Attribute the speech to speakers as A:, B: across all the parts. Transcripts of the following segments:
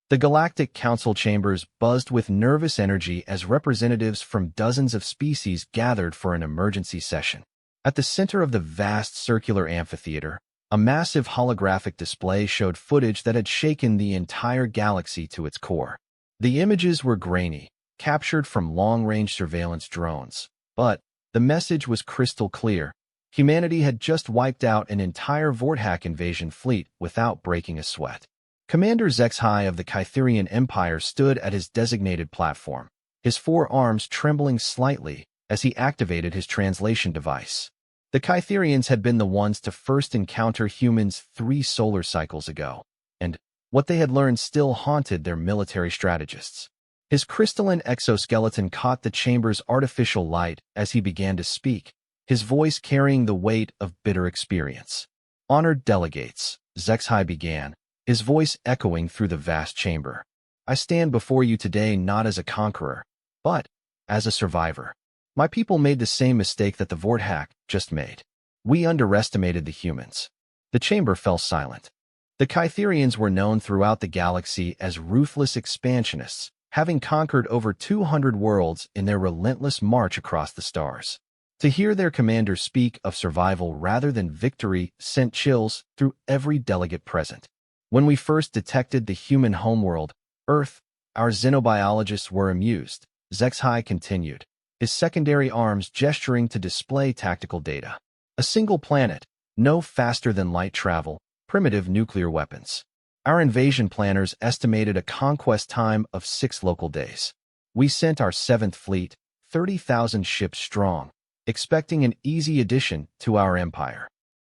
A: The Galactic Council chambers buzzed with nervous energy as representatives from dozens of species gathered for an emergency session. At the center of the vast circular amphitheater, a massive holographic display showed footage that had shaken the entire galaxy to its core. The images were grainy, captured from long-range surveillance drones, but the message was crystal clear. Humanity had just wiped out an entire Vorthack invasion fleet without breaking a sweat. Commander Zexhai of the Kytherian Empire stood at his designated platform, his 4 arms trembling slightly as he activated his translation device. The Kytherians had been the ones to first encounter humans 3 solar cycles ago, and what they had learned still haunted their military strategists. His crystalline exoskeleton caught the chamber's artificial light as he began to speak, his voice carrying the weight of bitter experience. "Honored delegates," Zexhai began, his voice echoing through the vast chamber. "I stand before you today not as a conqueror, but as a survivor. My people made the same mistake that the Vorthack just made. We underestimated the humans." The chamber fell silent. The Kytherians were known throughout the galaxy as ruthless expansionists, having conquered over 200 worlds in their relentless march across the stars. To hear their commander speak of survival rather than victory sent chills through every delegate present. "When we first detected the human homeworld, Earth, our xenobiologists were amused," Zexhai continued, his secondary arms gesturing to display tactical data. "A single planet, no faster than light travel, primitive nuclear weapons. Our invasion planners estimated a conquest time of 6 local days. We sent our 7th fleet, 30,000 ships strong, expecting an easy addition to our empire."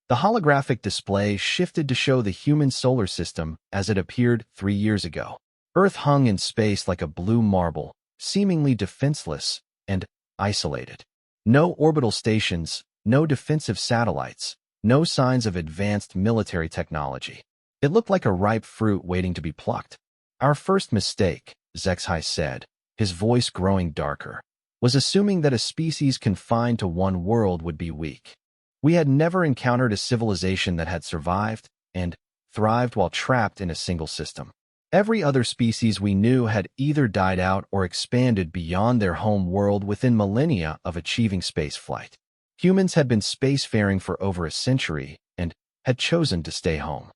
A: The holographic display shifted to show the human solar system as it appeared 3 years ago. Earth hung in space like a blue marble, seemingly defenseless and isolated. No orbital stations, no defensive satellites, no signs of advanced military technology. It looked like a ripe fruit waiting to be plucked. "Our first mistake," Zexhai said, his voice growing darker, "was assuming that a species confined to one world would be weak. We had never encountered a civilization that had survived and thrived while trapped in a single system. Every other species we knew had either died out or expanded beyond their home world within millennia of achieving spaceflight. Humans had been spacefaring for over a century and had chosen to stay home."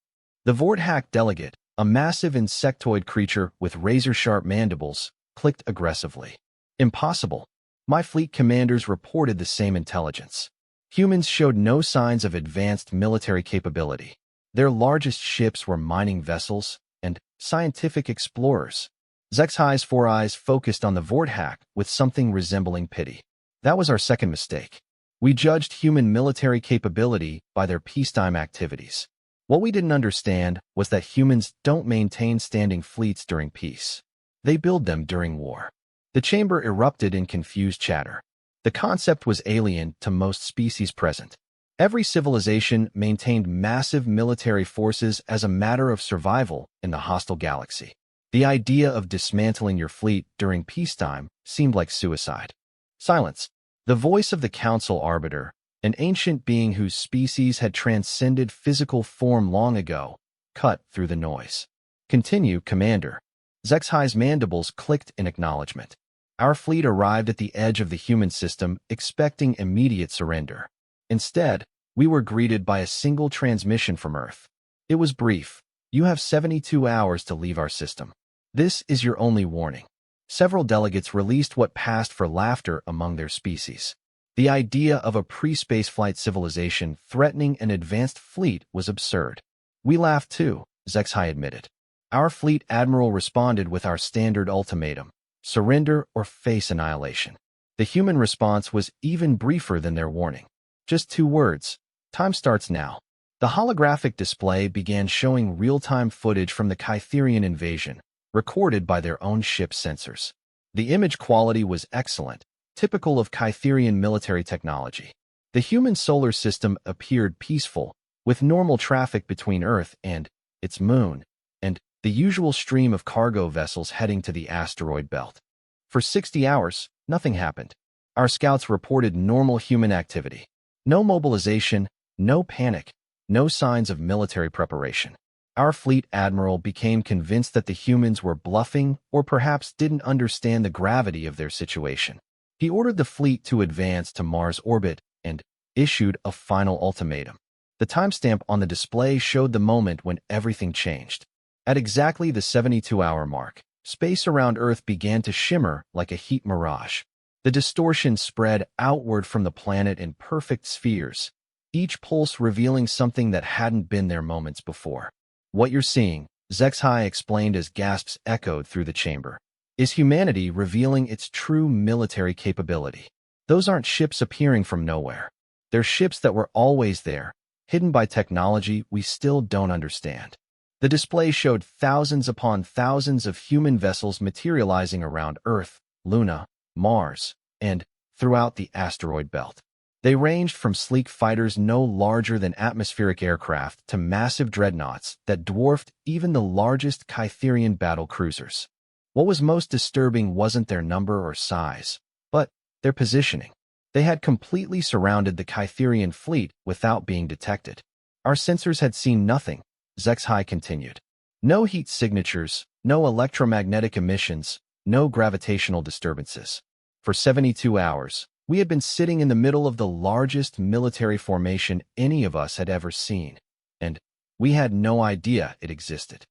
A: The Vorthack delegate, a massive insectoid creature with razor-sharp mandibles, clicked aggressively. "Impossible. My fleet commanders reported the same intelligence. Humans showed no signs of advanced military capability. Their largest ships were mining vessels and scientific explorers." Zexhai's 4 eyes focused on the Vorthack with something resembling pity. "That was our second mistake. We judged human military capability by their peacetime activities. What we didn't understand was that humans don't maintain standing fleets during peace. They build them during war." The chamber erupted in confused chatter. The concept was alien to most species present. Every civilization maintained massive military forces as a matter of survival in the hostile galaxy. The idea of dismantling your fleet during peacetime seemed like suicide. Silence. The voice of the Council Arbiter, an ancient being whose species had transcended physical form long ago, cut through the noise. "Continue, Commander." Zexhai's mandibles clicked in acknowledgement. "Our fleet arrived at the edge of the human system, expecting immediate surrender. Instead, we were greeted by a single transmission from Earth. It was brief. 'You have 72 hours to leave our system. This is your only warning.' Several delegates released what passed for laughter among their species. The idea of a pre-spaceflight civilization threatening an advanced fleet was absurd. "We laughed too," Zexhai admitted. "Our fleet admiral responded with our standard ultimatum: surrender or face annihilation. The human response was even briefer than their warning. Just 2 words: time starts now." The holographic display began showing real-time footage from the Kytherian invasion, recorded by their own ship sensors. The image quality was excellent, typical of Kytherian military technology. The human solar system appeared peaceful, with normal traffic between Earth and its moon, and the usual stream of cargo vessels heading to the asteroid belt. For 60 hours, nothing happened. Our scouts reported normal human activity. No mobilization, no panic, no signs of military preparation. Our fleet admiral became convinced that the humans were bluffing or perhaps didn't understand the gravity of their situation. He ordered the fleet to advance to Mars orbit and issued a final ultimatum. The timestamp on the display showed the moment when everything changed. At exactly the 72-hour mark, space around Earth began to shimmer like a heat mirage. The distortion spread outward from the planet in perfect spheres, each pulse revealing something that hadn't been there moments before. What you're seeing, HFY explained as gasps echoed through the chamber, is humanity revealing its true military capability. Those aren't ships appearing from nowhere. They're ships that were always there, hidden by technology we still don't understand. The display showed thousands upon thousands of human vessels materializing around Earth, Luna, Mars, and throughout the asteroid belt. They ranged from sleek fighters no larger than atmospheric aircraft to massive dreadnoughts that dwarfed even the largest Kytherian battle cruisers. What was most disturbing wasn't their number or size, but their positioning. They had completely surrounded the Kytherian fleet without being detected. Our sensors had seen nothing, HFY continued. No heat signatures, no electromagnetic emissions, no gravitational disturbances. For 72 hours, we had been sitting in the middle of the largest military formation any of us had ever seen, and we had no idea it existed.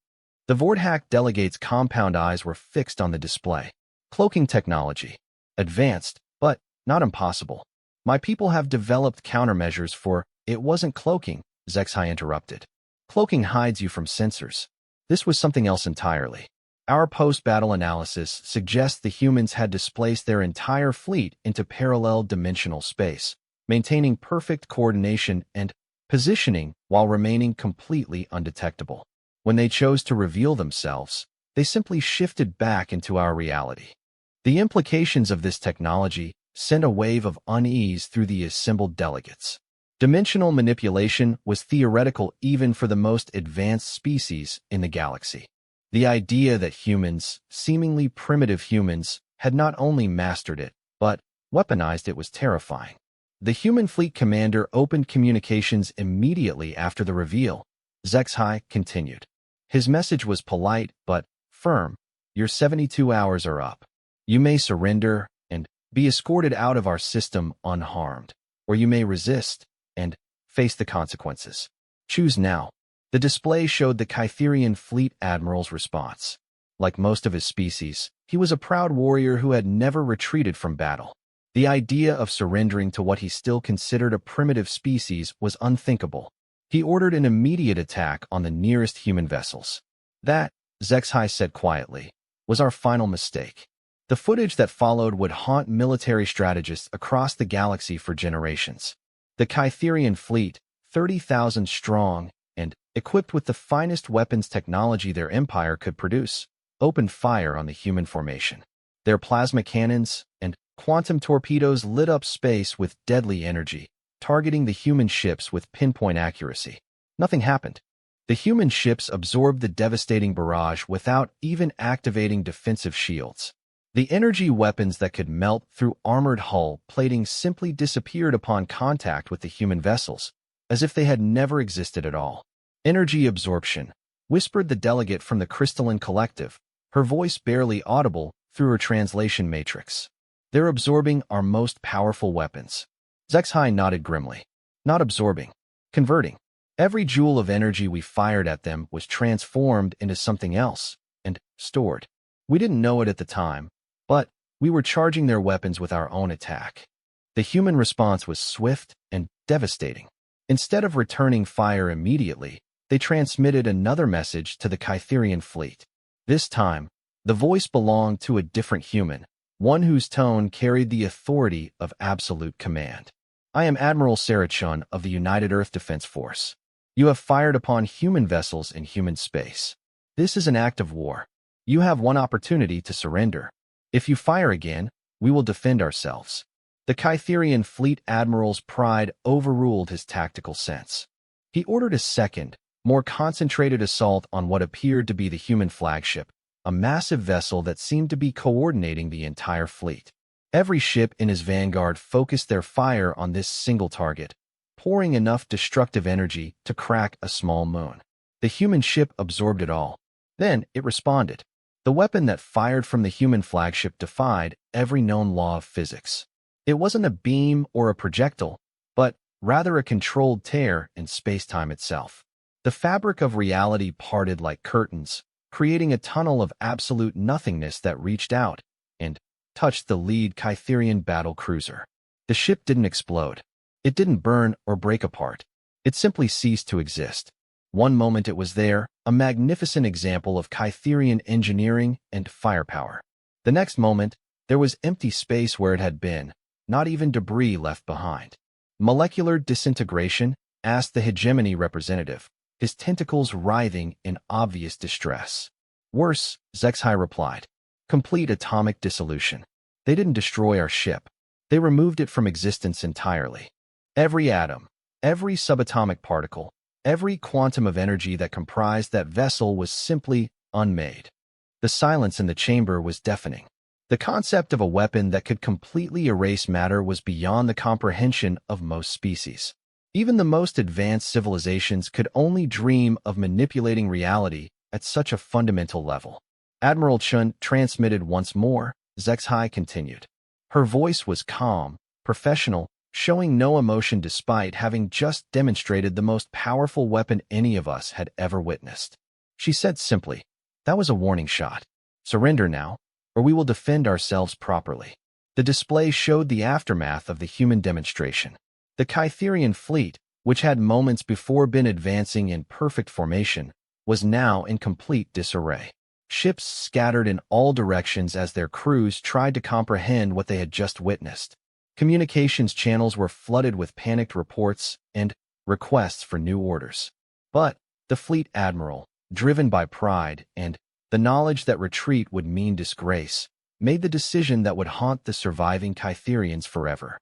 A: The Vordhack delegates' compound eyes were fixed on the display. Cloaking technology. Advanced, but not impossible. My people have developed countermeasures for it wasn't cloaking, HFY interrupted. Cloaking hides you from sensors. This was something else entirely. Our post-battle analysis suggests the humans had displaced their entire fleet into parallel dimensional space, maintaining perfect coordination and positioning while remaining completely undetectable. When they chose to reveal themselves, they simply shifted back into our reality. The implications of this technology sent a wave of unease through the assembled delegates. Dimensional manipulation was theoretical even for the most advanced species in the galaxy. The idea that humans, seemingly primitive humans, had not only mastered it, but weaponized it was terrifying. The human fleet commander opened communications immediately after the reveal. HFY continued. His message was polite but firm. Your 72 hours are up. You may surrender and be escorted out of our system unharmed, or you may resist and face the consequences. Choose now. The display showed the Kytherian fleet admiral's response. Like most of his species, he was a proud warrior who had never retreated from battle. The idea of surrendering to what he still considered a primitive species was unthinkable. He ordered an immediate attack on the nearest human vessels. That, HFY said quietly, was our final mistake. The footage that followed would haunt military strategists across the galaxy for generations. The Kytherian fleet, 30,000 strong, and equipped with the finest weapons technology their empire could produce, opened fire on the human formation. Their plasma cannons and quantum torpedoes lit up space with deadly energy, targeting the human ships with pinpoint accuracy. Nothing happened. The human ships absorbed the devastating barrage without even activating defensive shields. The energy weapons that could melt through armored hull plating simply disappeared upon contact with the human vessels, as if they had never existed at all. Energy absorption, whispered the delegate from the crystalline collective, her voice barely audible through her translation matrix. They're absorbing our most powerful weapons. HFY nodded grimly. Not absorbing. Converting. Every joule of energy we fired at them was transformed into something else and stored. We didn't know it at the time, but we were charging their weapons with our own attack. The human response was swift and devastating. Instead of returning fire immediately, they transmitted another message to the Kytherian fleet. This time, the voice belonged to a different human, one whose tone carried the authority of absolute command. I am Admiral Sarachun of the United Earth Defense Force. You have fired upon human vessels in human space. This is an act of war. You have one opportunity to surrender. If you fire again, we will defend ourselves. The Kytherian fleet admiral's pride overruled his tactical sense. He ordered a second, more concentrated assault on what appeared to be the human flagship, a massive vessel that seemed to be coordinating the entire fleet. Every ship in his vanguard focused their fire on this single target, pouring enough destructive energy to crack a small moon. The human ship absorbed it all. Then it responded. The weapon that fired from the human flagship defied every known law of physics. It wasn't a beam or a projectile, but rather a controlled tear in space-time itself. The fabric of reality parted like curtains, creating a tunnel of absolute nothingness that reached out and touched the lead Kytherian battle cruiser. The ship didn't explode. It didn't burn or break apart. It simply ceased to exist. One moment it was there, a magnificent example of Kytherian engineering and firepower. The next moment, there was empty space where it had been, not even debris left behind. Molecular disintegration? Asked the hegemony representative, his tentacles writhing in obvious distress. Worse, Zexhai replied. Complete atomic dissolution. They didn't destroy our ship. They removed it from existence entirely. Every atom, every subatomic particle, every quantum of energy that comprised that vessel was simply unmade. The silence in the chamber was deafening. The concept of a weapon that could completely erase matter was beyond the comprehension of most species. Even the most advanced civilizations could only dream of manipulating reality at such a fundamental level. Admiral Chun transmitted once more, Zexhai continued. Her voice was calm, professional, showing no emotion despite having just demonstrated the most powerful weapon any of us had ever witnessed. She said simply, "That was a warning shot. Surrender now, or we will defend ourselves properly." The display showed the aftermath of the human demonstration. The Kytherian fleet, which had moments before been advancing in perfect formation, was now in complete disarray. Ships scattered in all directions as their crews tried to comprehend what they had just witnessed. Communications channels were flooded with panicked reports and requests for new orders. But the fleet admiral, driven by pride and the knowledge that retreat would mean disgrace, made the decision that would haunt the surviving Kytherians forever.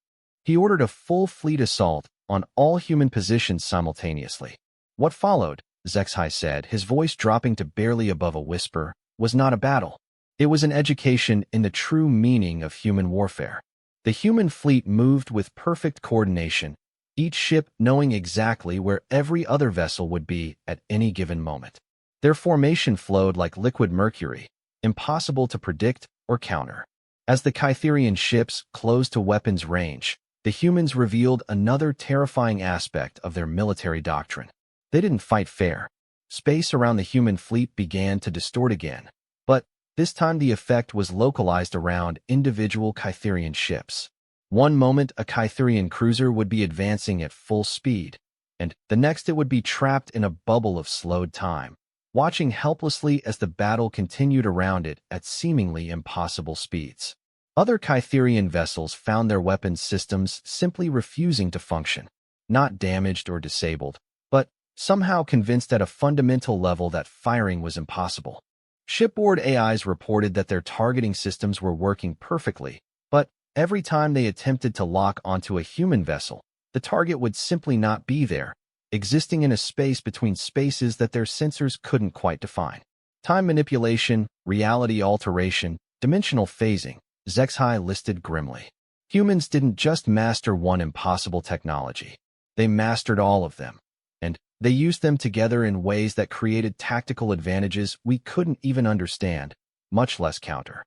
A: He ordered a full fleet assault on all human positions simultaneously. What followed, Zexhai said, his voice dropping to barely above a whisper, was not a battle. It was an education in the true meaning of human warfare. The human fleet moved with perfect coordination, each ship knowing exactly where every other vessel would be at any given moment. Their formation flowed like liquid mercury, impossible to predict or counter. As the Kytherian ships closed to weapons range, the humans revealed another terrifying aspect of their military doctrine. They didn't fight fair. Space around the human fleet began to distort again, but this time the effect was localized around individual Kytherian ships. One moment a Kytherian cruiser would be advancing at full speed, and the next it would be trapped in a bubble of slowed time, watching helplessly as the battle continued around it at seemingly impossible speeds. Other Kytherian vessels found their weapons systems simply refusing to function, not damaged or disabled, but somehow convinced at a fundamental level that firing was impossible. Shipboard AIs reported that their targeting systems were working perfectly, but every time they attempted to lock onto a human vessel, the target would simply not be there, existing in a space between spaces that their sensors couldn't quite define. Time manipulation, reality alteration, dimensional phasing, Zexhai listed grimly. Humans didn't just master one impossible technology. They mastered all of them, and they used them together in ways that created tactical advantages we couldn't even understand, much less counter.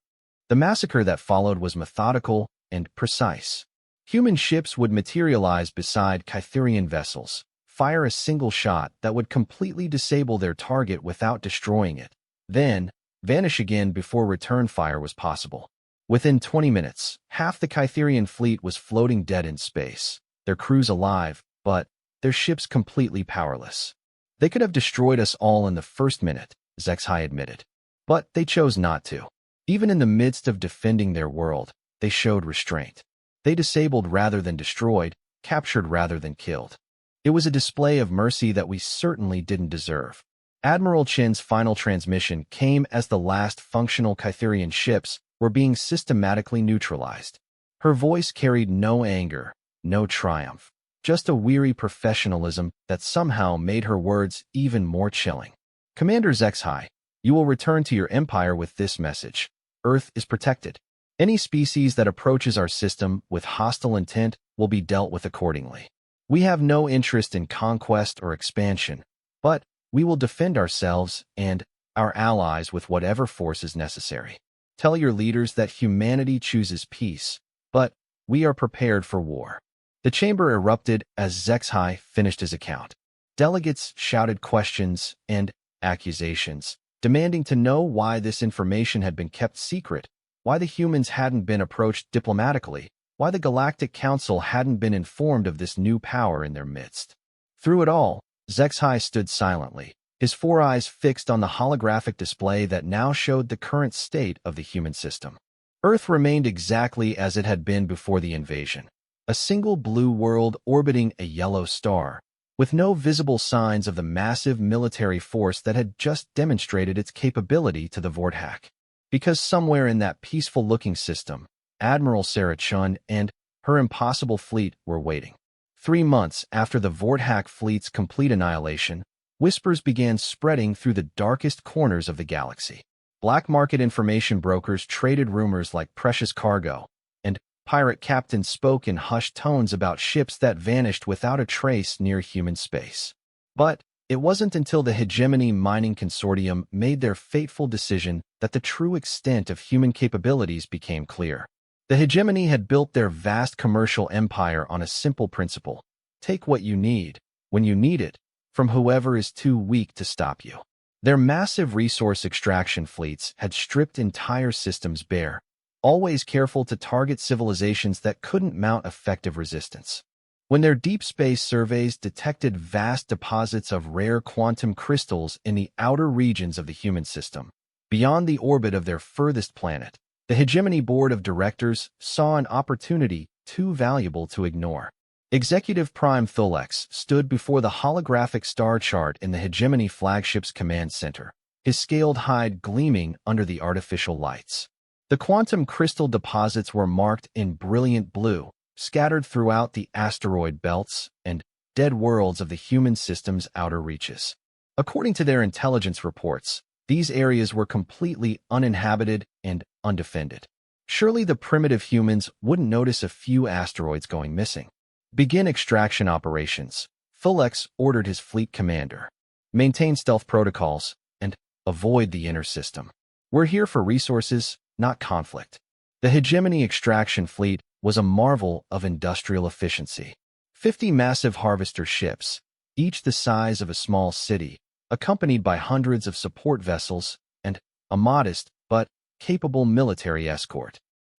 A: The massacre that followed was methodical and precise. Human ships would materialize beside Kytherian vessels, fire a single shot that would completely disable their target without destroying it, then vanish again before return fire was possible. Within 20 minutes, half the Kytherian fleet was floating dead in space, their crews alive, but their ships completely powerless. They could have destroyed us all in the first minute, Zexhai admitted. But they chose not to. Even in the midst of defending their world, they showed restraint. They disabled rather than destroyed, captured rather than killed. It was a display of mercy that we certainly didn't deserve. Admiral Chin's final transmission came as the last functional Kytherian ships were being systematically neutralized. Her voice carried no anger, no triumph, just a weary professionalism that somehow made her words even more chilling. Commander Zexhai, you will return to your empire with this message. Earth is protected. Any species that approaches our system with hostile intent will be dealt with accordingly. We have no interest in conquest or expansion, but We will defend ourselves and our allies with whatever force is necessary. Tell your leaders that humanity chooses peace, but we are prepared for war." The chamber erupted as Zexhai finished his account. Delegates shouted questions and accusations, demanding to know why this information had been kept secret, why the humans hadn't been approached diplomatically, why the Galactic Council hadn't been informed of this new power in their midst. Through it all, Zexhai stood silently, his four eyes fixed on the holographic display that now showed the current state of the human system. Earth remained exactly as it had been before the invasion, a single blue world orbiting a yellow star, with no visible signs of the massive military force that had just demonstrated its capability to the Vorthak. Because somewhere in that peaceful-looking system, Admiral Sarah Chun and her impossible fleet were waiting. 3 months after the Vorthak fleet's complete annihilation, whispers began spreading through the darkest corners of the galaxy. Black market information brokers traded rumors like precious cargo, and pirate captains spoke in hushed tones about ships that vanished without a trace near human space. But it wasn't until the Hegemony Mining Consortium made their fateful decision that the true extent of human capabilities became clear. The Hegemony had built their vast commercial empire on a simple principle: take what you need, when you need it, from whoever is too weak to stop you. Their massive resource extraction fleets had stripped entire systems bare, always careful to target civilizations that couldn't mount effective resistance. When their deep space surveys detected vast deposits of rare quantum crystals in the outer regions of the human system, beyond the orbit of their furthest planet, the Hegemony Board of Directors saw an opportunity too valuable to ignore. Executive Prime Thulex stood before the holographic star chart in the Hegemony flagship's command center, his scaled hide gleaming under the artificial lights. The quantum crystal deposits were marked in brilliant blue, scattered throughout the asteroid belts and dead worlds of the human system's outer reaches. According to their intelligence reports, these areas were completely uninhabited and undefended. Surely the primitive humans wouldn't notice a few asteroids going missing. Begin extraction operations, Thulex ordered his fleet commander. Maintain stealth protocols and avoid the inner system. We're here for resources, not conflict. The Hegemony extraction fleet was a marvel of industrial efficiency. 50 massive harvester ships, each the size of a small city, accompanied by hundreds of support vessels and a modest but capable military escort.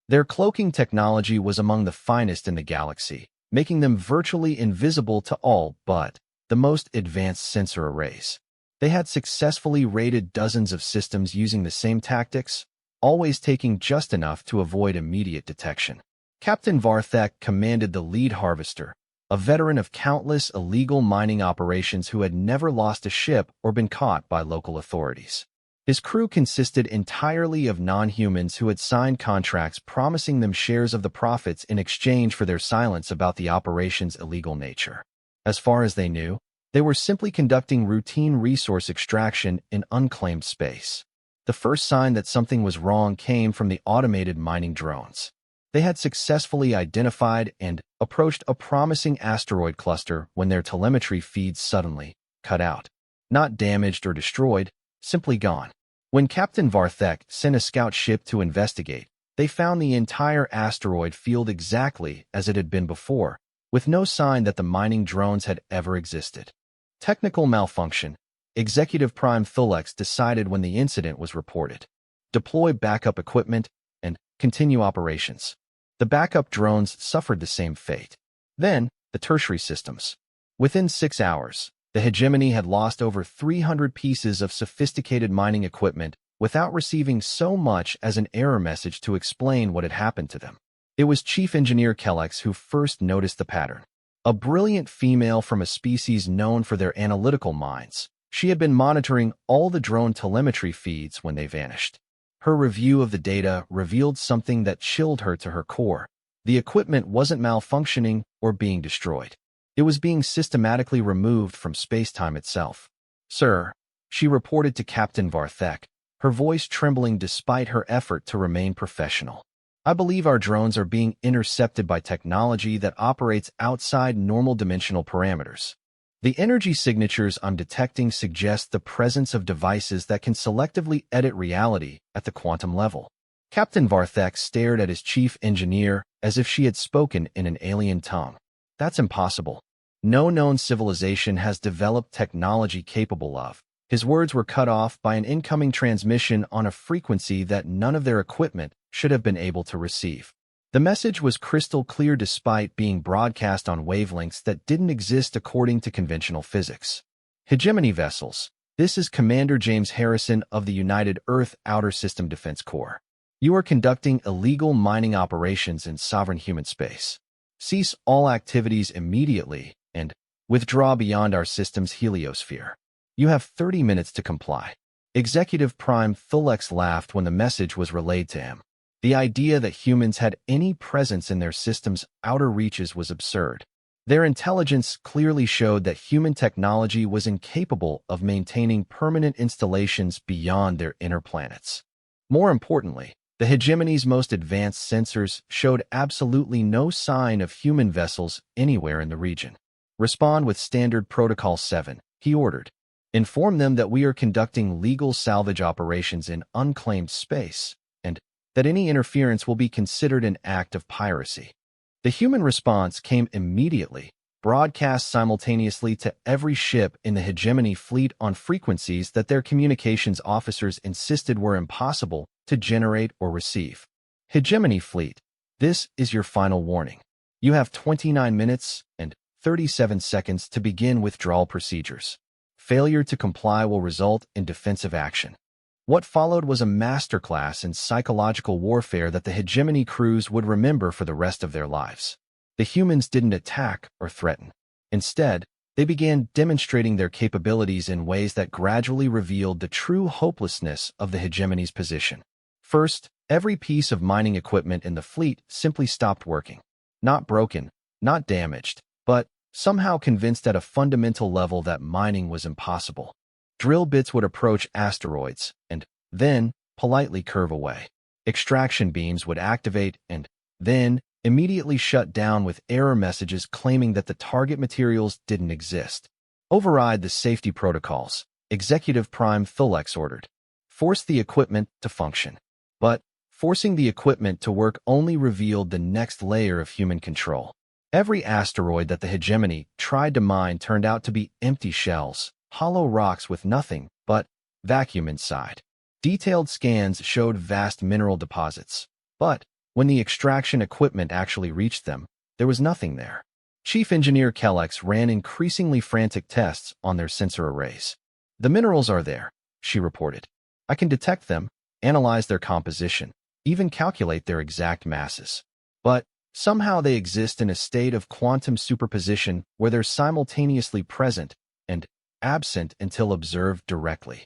A: Their cloaking technology was among the finest in the galaxy, making them virtually invisible to all but the most advanced sensor arrays. They had successfully raided dozens of systems using the same tactics, always taking just enough to avoid immediate detection. Captain Varthek commanded the lead harvester, a veteran of countless illegal mining operations who had never lost a ship or been caught by local authorities. His crew consisted entirely of non-humans who had signed contracts promising them shares of the profits in exchange for their silence about the operation's illegal nature. As far as they knew, they were simply conducting routine resource extraction in unclaimed space. The first sign that something was wrong came from the automated mining drones. They had successfully identified and approached a promising asteroid cluster when their telemetry feeds suddenly cut out. Not damaged or destroyed, simply gone. When Captain Varthek sent a scout ship to investigate, they found the entire asteroid field exactly as it had been before, with no sign that the mining drones had ever existed. Technical malfunction. Executive Prime Thulex decided when the incident was reported. Deploy backup equipment and continue operations. The backup drones suffered the same fate. Then, the tertiary systems. Within 6 hours, the Hegemony had lost over 300 pieces of sophisticated mining equipment without receiving so much as an error message to explain what had happened to them. It was Chief Engineer Kellex who first noticed the pattern. A brilliant female from a species known for their analytical minds, she had been monitoring all the drone telemetry feeds when they vanished. Her review of the data revealed something that chilled her to her core. The equipment wasn't malfunctioning or being destroyed. It was being systematically removed from space-time itself. "Sir," she reported to Captain Varthek, her voice trembling despite her effort to remain professional. "I believe our drones are being intercepted by technology that operates outside normal dimensional parameters. The energy signatures I'm detecting suggest the presence of devices that can selectively edit reality at the quantum level. Captain Varthek stared at his chief engineer as if she had spoken in an alien tongue. That's impossible. No known civilization has developed technology capable of. His words were cut off by an incoming transmission on a frequency that none of their equipment should have been able to receive. The message was crystal clear despite being broadcast on wavelengths that didn't exist according to conventional physics. Hegemony vessels. This is Commander James Harrison of the United Earth Outer System Defense Corps. You are conducting illegal mining operations in sovereign human space. Cease all activities immediately and withdraw beyond our system's heliosphere. You have 30 minutes to comply. Executive Prime Thulex laughed when the message was relayed to him. The idea that humans had any presence in their system's outer reaches was absurd. Their intelligence clearly showed that human technology was incapable of maintaining permanent installations beyond their inner planets. More importantly, the hegemony's most advanced sensors showed absolutely no sign of human vessels anywhere in the region. Respond with Standard Protocol 7, he ordered. Inform them that we are conducting legal salvage operations in unclaimed space, and that any interference will be considered an act of piracy. The human response came immediately, broadcast simultaneously to every ship in the hegemony fleet on frequencies that their communications officers insisted were impossible to generate or receive. Hegemony fleet, this is your final warning. You have 29 minutes and 37 seconds to begin withdrawal procedures. Failure to comply will result in defensive action. What followed was a masterclass in psychological warfare that the hegemony crews would remember for the rest of their lives. The humans didn't attack or threaten. Instead, they began demonstrating their capabilities in ways that gradually revealed the true hopelessness of the hegemony's position. First, every piece of mining equipment in the fleet simply stopped working. Not broken, not damaged, but somehow convinced at a fundamental level that mining was impossible. Drill bits would approach asteroids and then politely curve away. Extraction beams would activate and then immediately shut down with error messages claiming that the target materials didn't exist. Override the safety protocols, Executive Prime Thulex ordered. Force the equipment to function. But forcing the equipment to work only revealed the next layer of human control. Every asteroid that the hegemony tried to mine turned out to be empty shells, hollow rocks with nothing but vacuum inside. Detailed scans showed vast mineral deposits, but when the extraction equipment actually reached them, there was nothing there. Chief Engineer Kellex ran increasingly frantic tests on their sensor arrays. The minerals are there, she reported. I can detect them, analyze their composition, even calculate their exact masses. But somehow they exist in a state of quantum superposition where they're simultaneously present and absent until observed directly.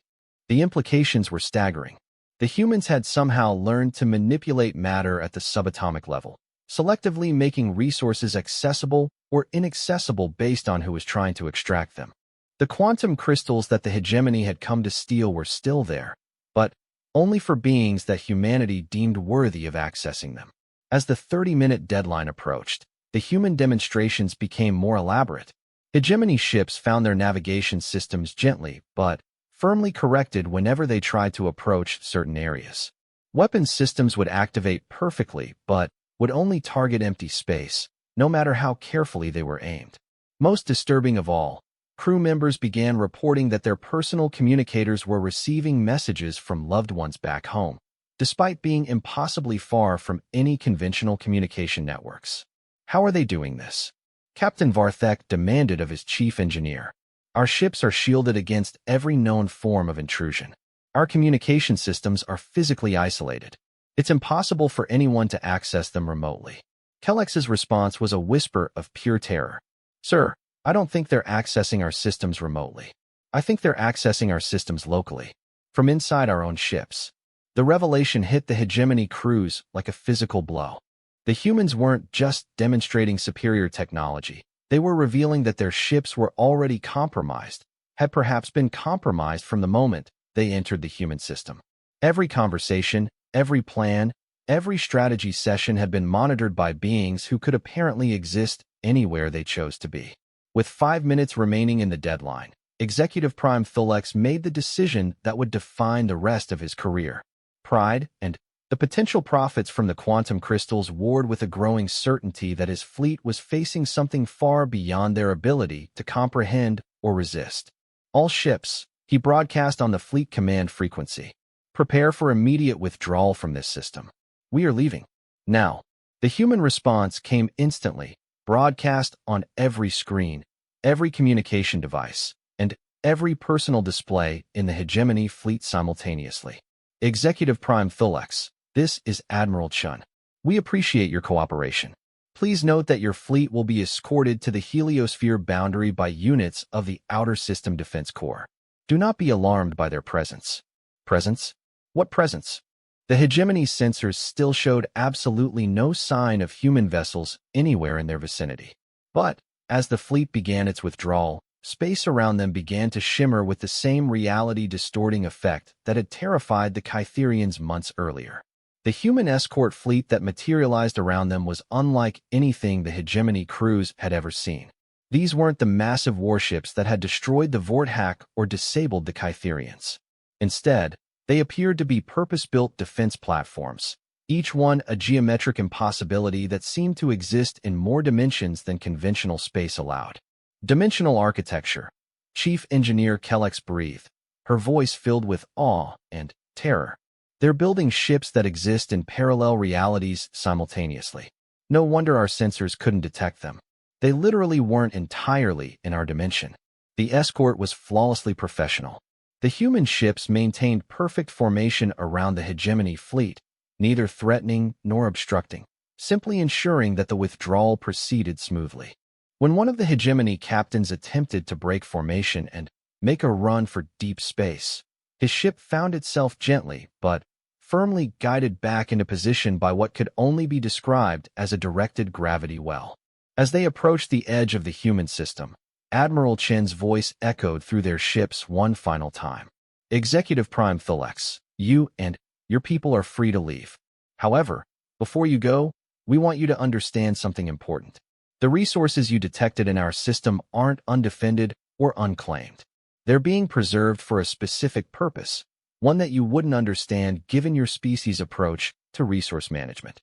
A: The implications were staggering. The humans had somehow learned to manipulate matter at the subatomic level, selectively making resources accessible or inaccessible based on who was trying to extract them. The quantum crystals that the hegemony had come to steal were still there, but only for beings that humanity deemed worthy of accessing them. As the 30-minute deadline approached, the human demonstrations became more elaborate. Hegemony ships found their navigation systems gently but firmly corrected whenever they tried to approach certain areas. Weapons systems would activate perfectly but would only target empty space, no matter how carefully they were aimed. Most disturbing of all, crew members began reporting that their personal communicators were receiving messages from loved ones back home, despite being impossibly far from any conventional communication networks. How are they doing this? Captain Varthek demanded of his chief engineer. Our ships are shielded against every known form of intrusion. Our communication systems are physically isolated. It's impossible for anyone to access them remotely. Kellex's response was a whisper of pure terror. Sir, I don't think they're accessing our systems remotely. I think they're accessing our systems locally, from inside our own ships. The revelation hit the hegemony crews like a physical blow. The humans weren't just demonstrating superior technology. They were revealing that their ships were already compromised, had perhaps been compromised from the moment they entered the human system. Every conversation, every plan, every strategy session had been monitored by beings who could apparently exist anywhere they chose to be. With 5 minutes remaining in the deadline, Executive Prime Thulex made the decision that would define the rest of his career. Pride and the potential profits from the quantum crystals warred with a growing certainty that his fleet was facing something far beyond their ability to comprehend or resist. All ships, he broadcast on the fleet command frequency. Prepare for immediate withdrawal from this system. We are leaving. Now. The human response came instantly, broadcast on every screen, every communication device, and every personal display in the hegemony fleet simultaneously. Executive Prime Thulex, this is Admiral Chun. We appreciate your cooperation. Please note that your fleet will be escorted to the heliosphere boundary by units of the Outer System Defense Corps. Do not be alarmed by their presence. Presence? What presence? The hegemony sensors still showed absolutely no sign of human vessels anywhere in their vicinity. But, as the fleet began its withdrawal, space around them began to shimmer with the same reality-distorting effect that had terrified the Kytherians months earlier. The human escort fleet that materialized around them was unlike anything the hegemony crews had ever seen. These weren't the massive warships that had destroyed the Vorthack or disabled the Kytherians. Instead, they appeared to be purpose-built defense platforms, each one a geometric impossibility that seemed to exist in more dimensions than conventional space allowed. Dimensional architecture. Chief Engineer Kellex breathed, her voice filled with awe and terror. They're building ships that exist in parallel realities simultaneously. No wonder our sensors couldn't detect them. They literally weren't entirely in our dimension. The escort was flawlessly professional. The human ships maintained perfect formation around the hegemony fleet, neither threatening nor obstructing, simply ensuring that the withdrawal proceeded smoothly. When one of the hegemony captains attempted to break formation and make a run for deep space, his ship found itself gently but firmly guided back into position by what could only be described as a directed gravity well. As they approached the edge of the human system, Admiral Chen's voice echoed through their ships one final time. Executive Prime Thulex, you and your people are free to leave. However, before you go, we want you to understand something important. The resources you detected in our system aren't undefended or unclaimed. They're being preserved for a specific purpose, one that you wouldn't understand given your species' approach to resource management.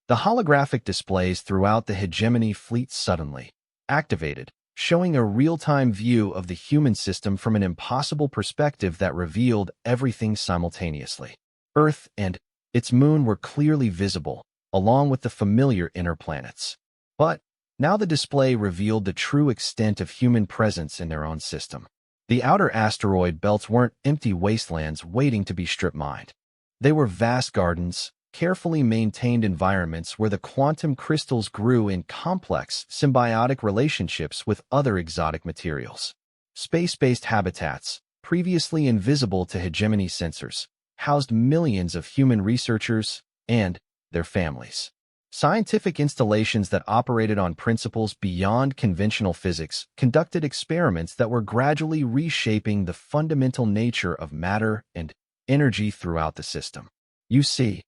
A: The holographic displays throughout the hegemony fleet suddenly activated, showing a real-time view of the human system from an impossible perspective that revealed everything simultaneously. Earth and its moon were clearly visible, along with the familiar inner planets. But now the display revealed the true extent of human presence in their own system. The outer asteroid belts weren't empty wastelands waiting to be strip-mined. They were vast gardens, carefully maintained environments where the quantum crystals grew in complex, symbiotic relationships with other exotic materials. Space-based habitats, previously invisible to hegemony sensors, housed millions of human researchers and their families. Scientific installations that operated on principles beyond conventional physics conducted experiments that were gradually reshaping the fundamental nature of matter and energy throughout the system. You see,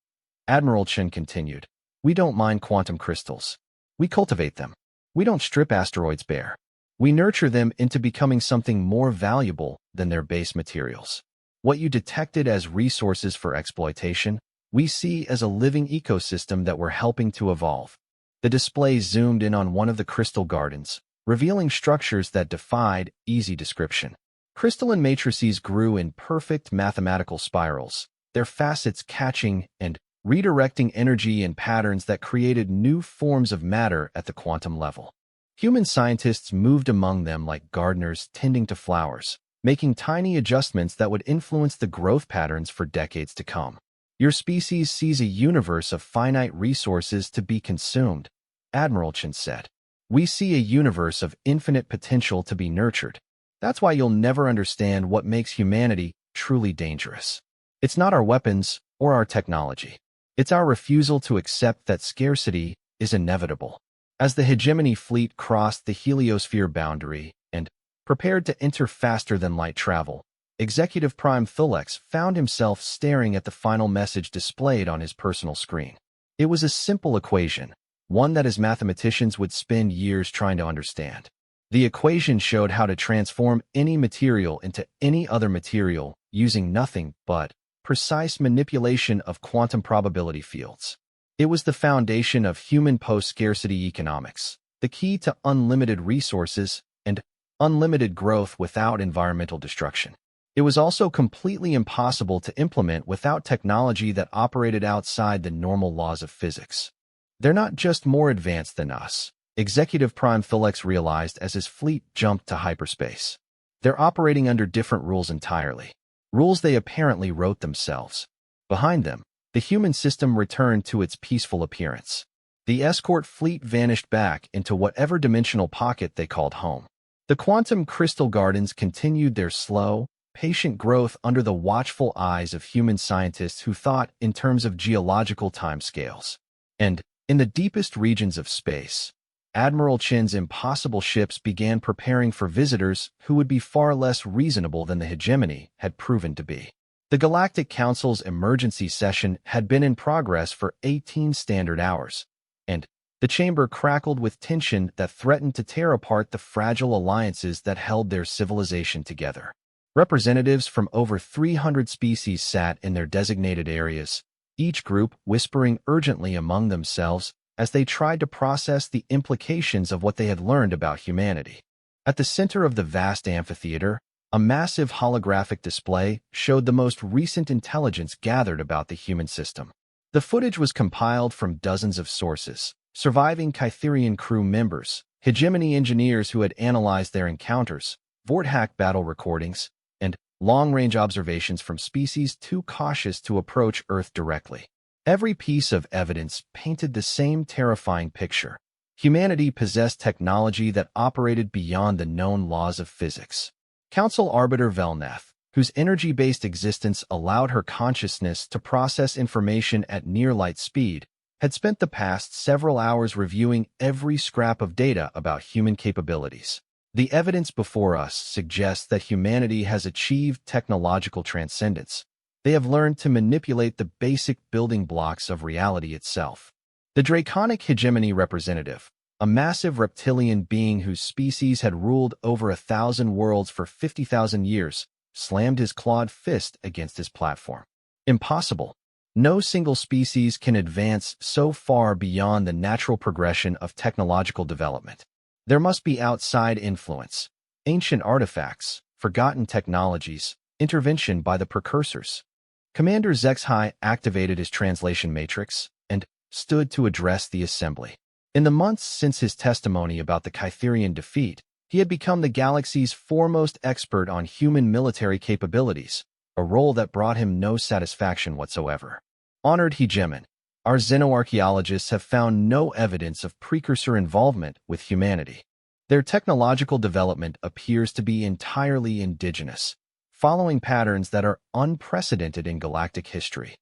A: Admiral Chen continued, we don't mine quantum crystals. We cultivate them. We don't strip asteroids bare. We nurture them into becoming something more valuable than their base materials. What you detected as resources for exploitation, we see as a living ecosystem that we're helping to evolve. The display zoomed in on one of the crystal gardens, revealing structures that defied easy description. Crystalline matrices grew in perfect mathematical spirals, their facets catching and redirecting energy in patterns that created new forms of matter at the quantum level. Human scientists moved among them like gardeners tending to flowers, making tiny adjustments that would influence the growth patterns for decades to come. Your species sees a universe of finite resources to be consumed, Admiral Chen said. We see a universe of infinite potential to be nurtured. That's why you'll never understand what makes humanity truly dangerous. It's not our weapons or our technology. It's our refusal to accept that scarcity is inevitable. As the hegemony fleet crossed the heliosphere boundary and prepared to enter faster-than-light travel, Executive Prime Thulex found himself staring at the final message displayed on his personal screen. It was a simple equation, one that his mathematicians would spend years trying to understand. The equation showed how to transform any material into any other material using nothing but precise manipulation of quantum probability fields. It was the foundation of human post-scarcity economics, the key to unlimited resources and unlimited growth without environmental destruction. It was also completely impossible to implement without technology that operated outside the normal laws of physics. They're not just more advanced than us, Executive Prime Felix realized as his fleet jumped to hyperspace. They're operating under different rules entirely, rules they apparently wrote themselves. Behind them, the human system returned to its peaceful appearance. The escort fleet vanished back into whatever dimensional pocket they called home. The quantum crystal gardens continued their slow, patient growth under the watchful eyes of human scientists who thought in terms of geological timescales. And, in the deepest regions of space, Admiral Chin's impossible ships began preparing for visitors who would be far less reasonable than the hegemony had proven to be. The Galactic Council's emergency session had been in progress for 18 standard hours, and the chamber crackled with tension that threatened to tear apart the fragile alliances that held their civilization together. Representatives from over 300 species sat in their designated areas, each group whispering urgently among themselves as they tried to process the implications of what they had learned about humanity. At the center of the vast amphitheater, a massive holographic display showed the most recent intelligence gathered about the human system. The footage was compiled from dozens of sources, surviving Kytherian crew members, hegemony engineers who had analyzed their encounters, Vorthack battle recordings, and long-range observations from species too cautious to approach Earth directly. Every piece of evidence painted the same terrifying picture. Humanity possessed technology that operated beyond the known laws of physics. Council Arbiter Velnath, whose energy-based existence allowed her consciousness to process information at near-light speed, had spent the past several hours reviewing every scrap of data about human capabilities. The evidence before us suggests that humanity has achieved technological transcendence. They have learned to manipulate the basic building blocks of reality itself. The Draconic Hegemony Representative, a massive reptilian being whose species had ruled over 1,000 worlds for 50,000 years, slammed his clawed fist against his platform. Impossible. No single species can advance so far beyond the natural progression of technological development. There must be outside influence, ancient artifacts, forgotten technologies, intervention by the precursors. Commander Zexhai activated his translation matrix and stood to address the assembly. In the months since his testimony about the Kytherian defeat, he had become the galaxy's foremost expert on human military capabilities, a role that brought him no satisfaction whatsoever. Honored Hegemon, our xenoarchaeologists have found no evidence of precursor involvement with humanity. Their technological development appears to be entirely indigenous, following patterns that are unprecedented in galactic history.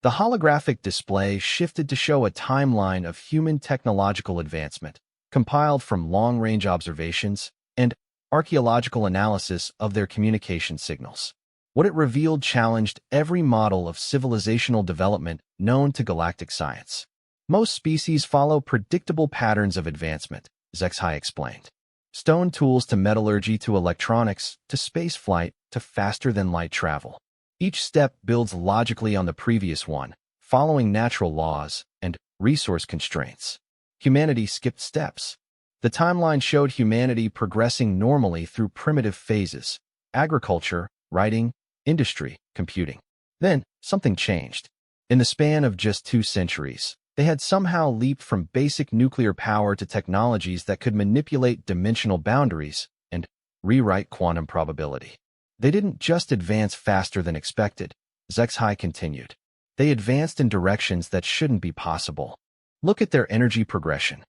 A: The holographic display shifted to show a timeline of human technological advancement, compiled from long-range observations and archaeological analysis of their communication signals. What it revealed challenged every model of civilizational development known to galactic science. Most species follow predictable patterns of advancement, Zexhai explained. Stone tools to metallurgy to electronics to spaceflight to faster-than-light travel. Each step builds logically on the previous one, following natural laws and resource constraints. Humanity skipped steps. The timeline showed humanity progressing normally through primitive phases: agriculture, writing, industry, computing. Then, something changed. In the span of just 2 centuries, they had somehow leaped from basic nuclear power to technologies that could manipulate dimensional boundaries and rewrite quantum probability. They didn't just advance faster than expected, Zexhai continued. They advanced in directions that shouldn't be possible. Look at their energy progression.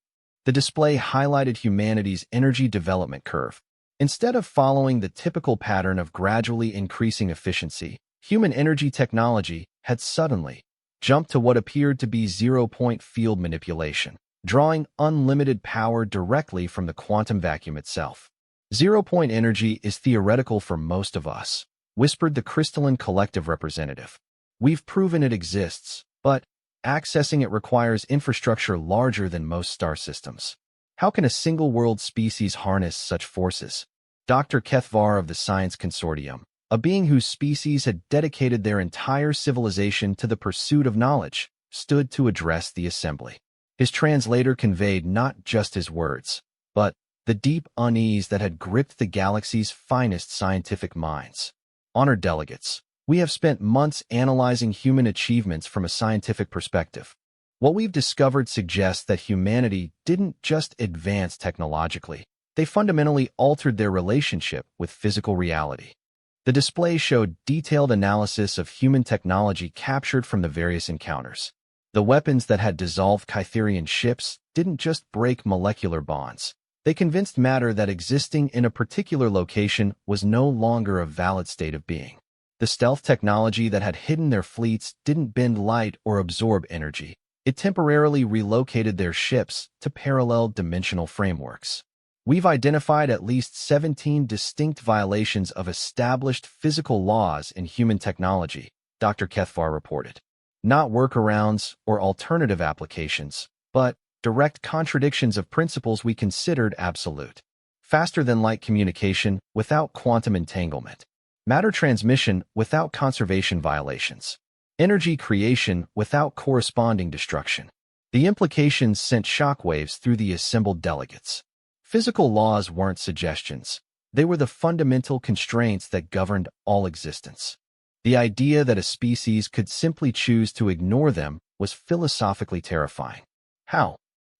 A: The display highlighted humanity's energy development curve. Instead of following the typical pattern of gradually increasing efficiency, human energy technology had suddenly jumped to what appeared to be zero-point field manipulation, drawing unlimited power directly from the quantum vacuum itself. Zero-point energy is theoretical for most of us, whispered the crystalline collective representative. We've proven it exists, but accessing it requires infrastructure larger than most star systems. How can a single-world species harness such forces? Dr. Kethvar of the Science Consortium, a being whose species had dedicated their entire civilization to the pursuit of knowledge, stood to address the assembly. His translator conveyed not just his words, but the deep unease that had gripped the galaxy's finest scientific minds. Honored delegates, we have spent months analyzing human achievements from a scientific perspective. What we've discovered suggests that humanity didn't just advance technologically, they fundamentally altered their relationship with physical reality. The display showed detailed analysis of human technology captured from the various encounters. The weapons that had dissolved Kytherian ships didn't just break molecular bonds. They convinced matter that existing in a particular location was no longer a valid state of being. The stealth technology that had hidden their fleets didn't bend light or absorb energy. It temporarily relocated their ships to parallel dimensional frameworks. We've identified at least 17 distinct violations of established physical laws in human technology, Dr. Kethvar reported. Not workarounds or alternative applications, but direct contradictions of principles we considered absolute. Faster-than-light communication without quantum entanglement. Matter transmission without conservation violations. Energy creation without corresponding destruction. The implications sent shockwaves through the assembled delegates. Physical laws weren't suggestions. They were the fundamental constraints that governed all existence. The idea that a species could simply choose to ignore them was philosophically terrifying. How?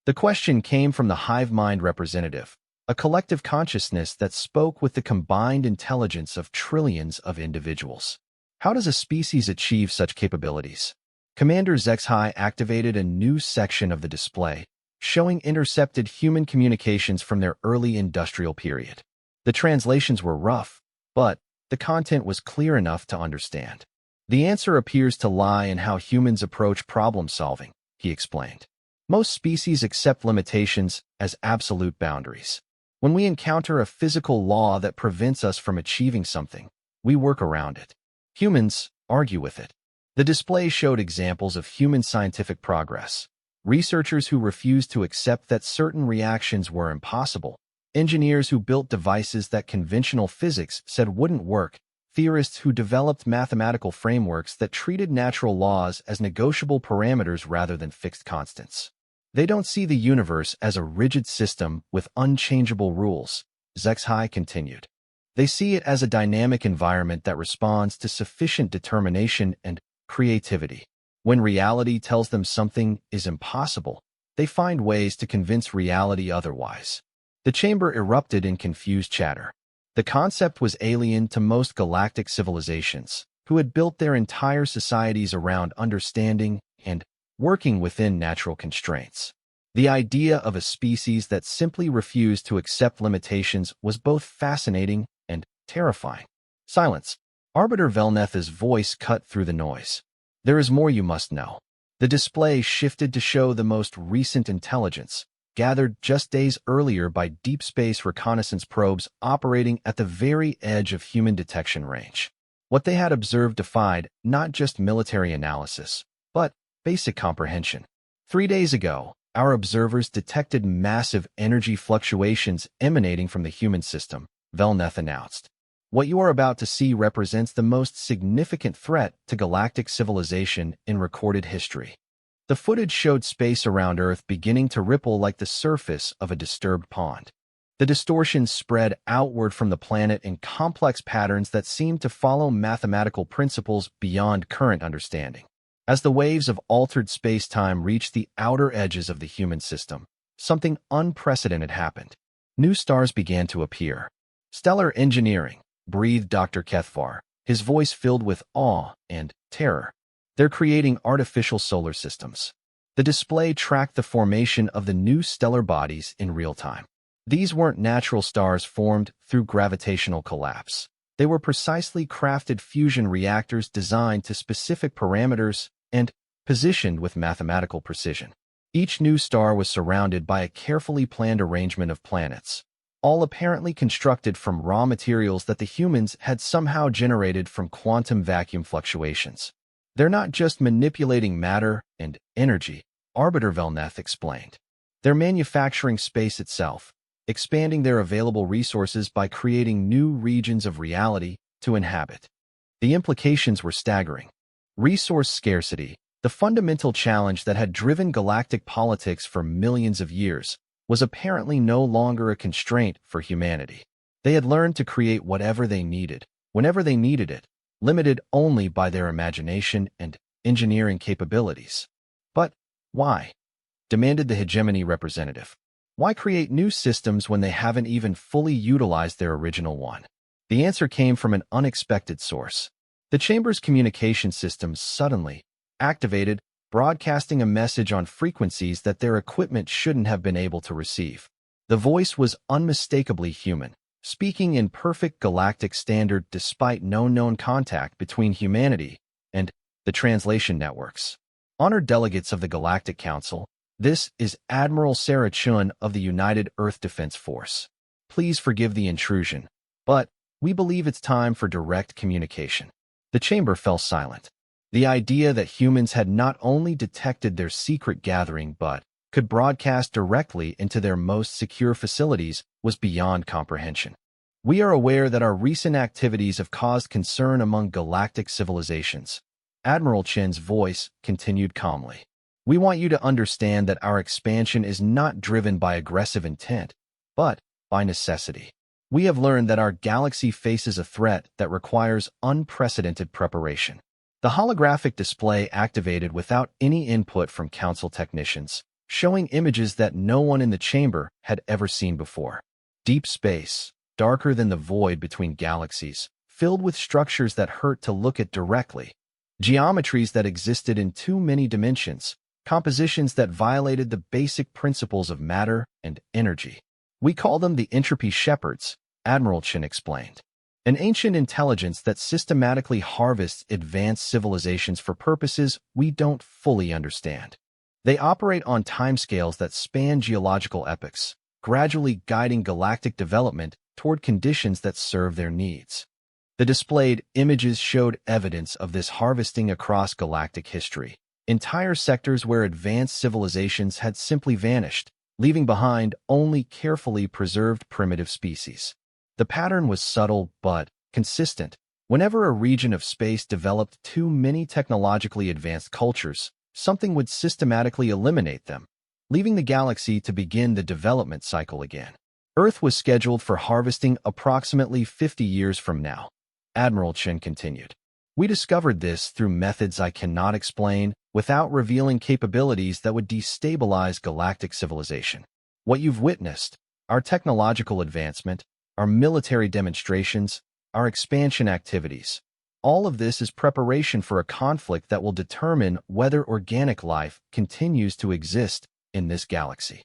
A: The question came from the hive mind representative, a collective consciousness that spoke with the combined intelligence of trillions of individuals. How does a species achieve such capabilities? Commander Zexhai activated a new section of the display, showing intercepted human communications from their early industrial period. The translations were rough, but the content was clear enough to understand. The answer appears to lie in how humans approach problem-solving, he explained. Most species accept limitations as absolute boundaries. When we encounter a physical law that prevents us from achieving something, we work around it. Humans argue with it. The display showed examples of human scientific progress. Researchers who refused to accept that certain reactions were impossible. Engineers who built devices that conventional physics said wouldn't work. Theorists who developed mathematical frameworks that treated natural laws as negotiable parameters rather than fixed constants. They don't see the universe as a rigid system with unchangeable rules, Zexhai continued. They see it as a dynamic environment that responds to sufficient determination and creativity. When reality tells them something is impossible, they find ways to convince reality otherwise. The chamber erupted in confused chatter. The concept was alien to most galactic civilizations, who had built their entire societies around understanding and working within natural constraints. The idea of a species that simply refused to accept limitations was both fascinating and terrifying. Silence. Arbiter Velneth's voice cut through the noise. There is more you must know. The display shifted to show the most recent intelligence, gathered just days earlier by deep space reconnaissance probes operating at the very edge of human detection range. What they had observed defied not just military analysis, but basic comprehension. 3 days ago, our observers detected massive energy fluctuations emanating from the human system, Velneth announced. What you are about to see represents the most significant threat to galactic civilization in recorded history. The footage showed space around Earth beginning to ripple like the surface of a disturbed pond. The distortions spread outward from the planet in complex patterns that seemed to follow mathematical principles beyond current understanding. As the waves of altered space-time reached the outer edges of the human system, something unprecedented happened. New stars began to appear. Stellar engineering, breathed Dr. Kethvar, his voice filled with awe and terror. They're creating artificial solar systems. The display tracked the formation of the new stellar bodies in real time. These weren't natural stars formed through gravitational collapse. They were precisely crafted fusion reactors designed to specific parameters and positioned with mathematical precision. Each new star was surrounded by a carefully planned arrangement of planets, all apparently constructed from raw materials that the humans had somehow generated from quantum vacuum fluctuations. They're not just manipulating matter and energy, Arbiter Velneth explained. They're manufacturing space itself, expanding their available resources by creating new regions of reality to inhabit. The implications were staggering. Resource scarcity, the fundamental challenge that had driven galactic politics for millions of years, was apparently no longer a constraint for humanity. They had learned to create whatever they needed, whenever they needed it, limited only by their imagination and engineering capabilities. But why? Demanded the hegemony representative. Why create new systems when they haven't even fully utilized their original one? The answer came from an unexpected source. The chamber's communication systems suddenly activated, broadcasting a message on frequencies that their equipment shouldn't have been able to receive. The voice was unmistakably human, speaking in perfect galactic standard despite no known contact between humanity and the translation networks. Honored delegates of the Galactic Council, this is Admiral Sarah Chun of the United Earth Defense Force. Please forgive the intrusion, but we believe it's time for direct communication. The chamber fell silent. The idea that humans had not only detected their secret gathering but could broadcast directly into their most secure facilities was beyond comprehension. We are aware that our recent activities have caused concern among galactic civilizations. Admiral Chen's voice continued calmly. We want you to understand that our expansion is not driven by aggressive intent, but by necessity. We have learned that our galaxy faces a threat that requires unprecedented preparation. The holographic display activated without any input from council technicians, showing images that no one in the chamber had ever seen before. Deep space, darker than the void between galaxies, filled with structures that hurt to look at directly. Geometries that existed in too many dimensions, compositions that violated the basic principles of matter and energy. We call them the entropy shepherds, Admiral Chen explained. An ancient intelligence that systematically harvests advanced civilizations for purposes we don't fully understand. They operate on timescales that span geological epochs, gradually guiding galactic development toward conditions that serve their needs. The displayed images showed evidence of this harvesting across galactic history. Entire sectors where advanced civilizations had simply vanished, leaving behind only carefully preserved primitive species. The pattern was subtle but consistent. Whenever a region of space developed too many technologically advanced cultures, something would systematically eliminate them, leaving the galaxy to begin the development cycle again. Earth was scheduled for harvesting approximately 50 years from now. Admiral Chen continued. We discovered this through methods I cannot explain without revealing capabilities that would destabilize galactic civilization. What you've witnessed, our technological advancement, our military demonstrations, our expansion activities, all of this is preparation for a conflict that will determine whether organic life continues to exist in this galaxy.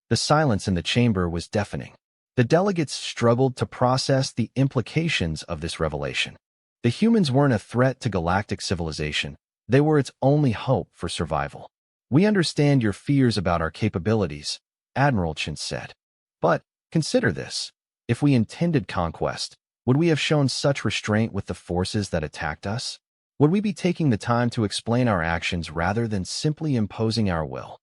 A: The silence in the chamber was deafening. The delegates struggled to process the implications of this revelation. The humans weren't a threat to galactic civilization. They were its only hope for survival. We understand your fears about our capabilities, Admiral Chen said. But consider this. If we intended conquest, would we have shown such restraint with the forces that attacked us? Would we be taking the time to explain our actions rather than simply imposing our will?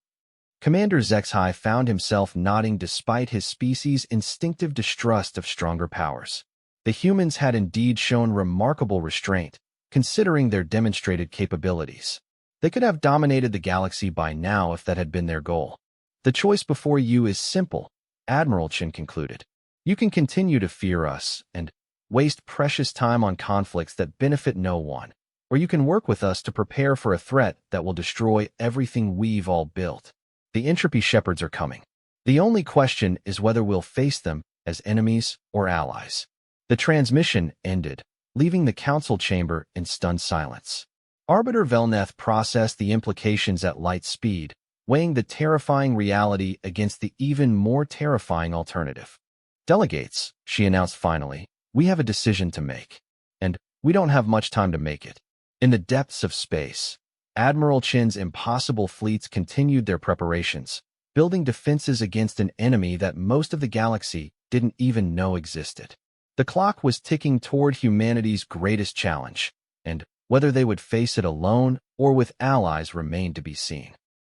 A: Commander Zexhai found himself nodding despite his species' instinctive distrust of stronger powers. The humans had indeed shown remarkable restraint, considering their demonstrated capabilities. They could have dominated the galaxy by now if that had been their goal. The choice before you is simple, Admiral Chen concluded. You can continue to fear us and waste precious time on conflicts that benefit no one, or you can work with us to prepare for a threat that will destroy everything we've all built. The entropy shepherds are coming. The only question is whether we'll face them as enemies or allies. The transmission ended, leaving the council chamber in stunned silence. Arbiter Velneth processed the implications at light speed, weighing the terrifying reality against the even more terrifying alternative. Delegates, she announced finally, we have a decision to make. And we don't have much time to make it. In the depths of space, Admiral Chen's impossible fleets continued their preparations, building defenses against an enemy that most of the galaxy didn't even know existed. The clock was ticking toward humanity's greatest challenge, and whether they would face it alone or with allies remained to be seen.